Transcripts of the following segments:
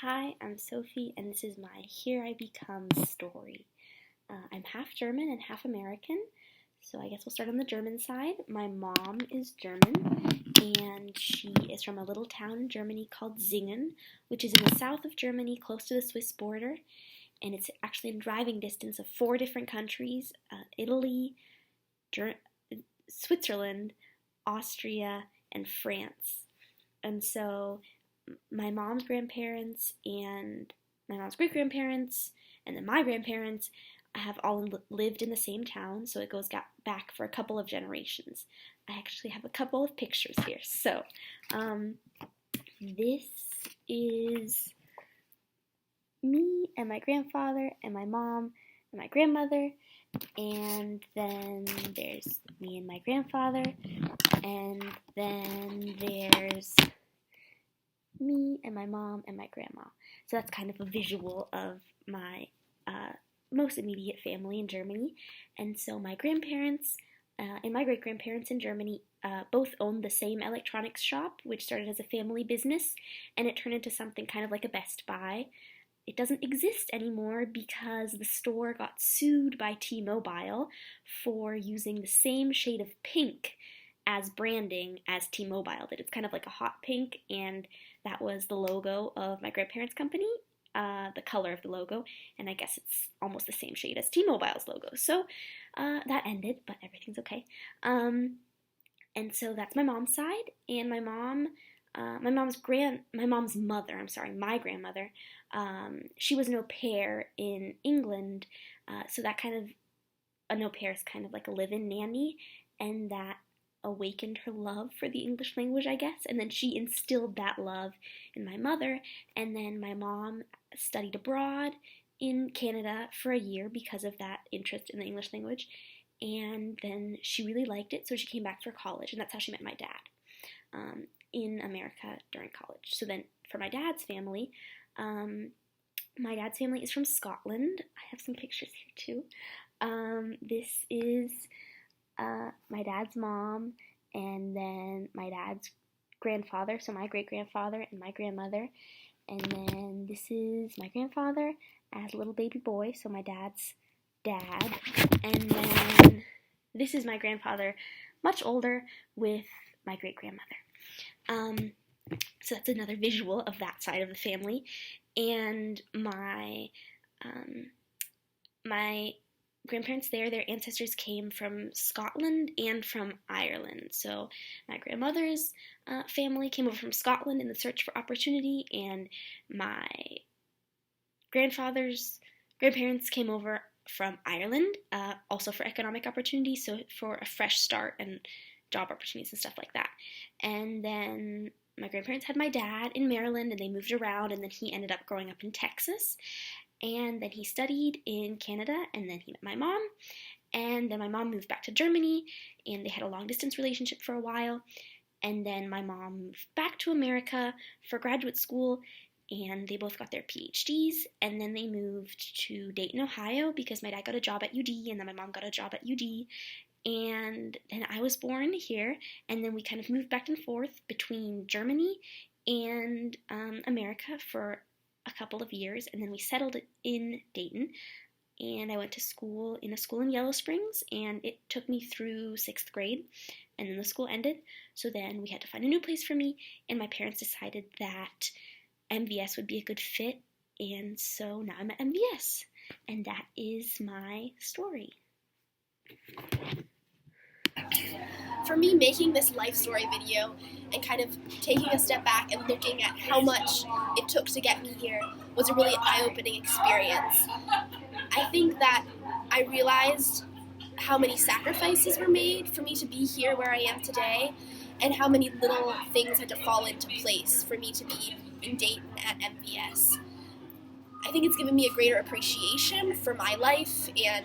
Hi, I'm Sophie, and this is my Here I Become story. I'm half German and half American, so I guess we'll start on the German side. My mom is German, and she is from a little town in Germany called Singen, which is in the south of Germany, close to the Swiss border, and it's actually in driving distance of 4 different countries, Italy, Switzerland, Austria, and France. And so my mom's grandparents and my mom's great-grandparents and then my grandparents have all lived in the same town, so it goes back for a couple of generations. I actually have a couple of pictures here. So this is me and my grandfather and my mom and my grandmother, and then there's me and my grandfather, and then there's me and my mom and my grandma. So that's kind of a visual of my most immediate family in Germany. And so my grandparents and my great-grandparents in Germany both owned the same electronics shop, which started as a family business, and it turned into something kind of like a Best Buy. It doesn't exist anymore because the store got sued by T-Mobile for using the same shade of pink as branding as T-Mobile did. It's kind of like a hot pink, and that was the logo of my grandparents' company, the color of the logo, and I guess it's almost the same shade as T-Mobile's logo. So that ended, but everything's okay. And so that's my mom's side, and my grandmother, she was an au pair in England, so that kind of, an au pair is kind of like a live-in nanny, and that awakened her love for the English language, I guess, and then she instilled that love in my mother, and then my mom studied abroad in Canada for a year because of that interest in the English language, and then she really liked it, so she came back for college, and that's how she met my dad in America during college. So then for my dad's family is from Scotland. I have some pictures here too. This is my dad's mom, and then my dad's grandfather, so my great-grandfather and my grandmother, and then this is my grandfather as a little baby boy, so my dad's dad, and then this is my grandfather, much older, with my great-grandmother. So that's another visual of that side of the family, and my grandparents their ancestors came from Scotland and from Ireland. So my grandmother's family came over from Scotland in the search for opportunity, and my grandparents came over from Ireland, also for economic opportunity, so for a fresh start and job opportunities and stuff like that. And then my grandparents had my dad in Maryland, and they moved around, and then he ended up growing up in Texas. And then he studied in Canada, and then he met my mom, and then my mom moved back to Germany, and they had a long-distance relationship for a while, and then my mom moved back to America for graduate school, and they both got their PhDs, and then they moved to Dayton, Ohio, because my dad got a job at UD, and then my mom got a job at UD, and then I was born here, and then we kind of moved back and forth between Germany and America for a couple of years, and then we settled in Dayton, and I went to school in Yellow Springs, and it took me through 6th grade, and then the school ended, so then we had to find a new place for me, and my parents decided that MVS would be a good fit, and so now I'm at MVS, and that is my story. For me, making this life story video and kind of taking a step back and looking at how much it took to get me here was a really eye-opening experience. I think that I realized how many sacrifices were made for me to be here where I am today, and how many little things had to fall into place for me to be in Dayton at MVS. I think it's given me a greater appreciation for my life and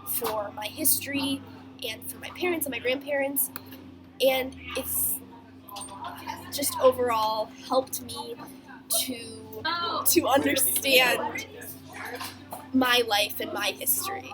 for my history and for my parents and my grandparents, and it's just overall helped me to understand my life and my history.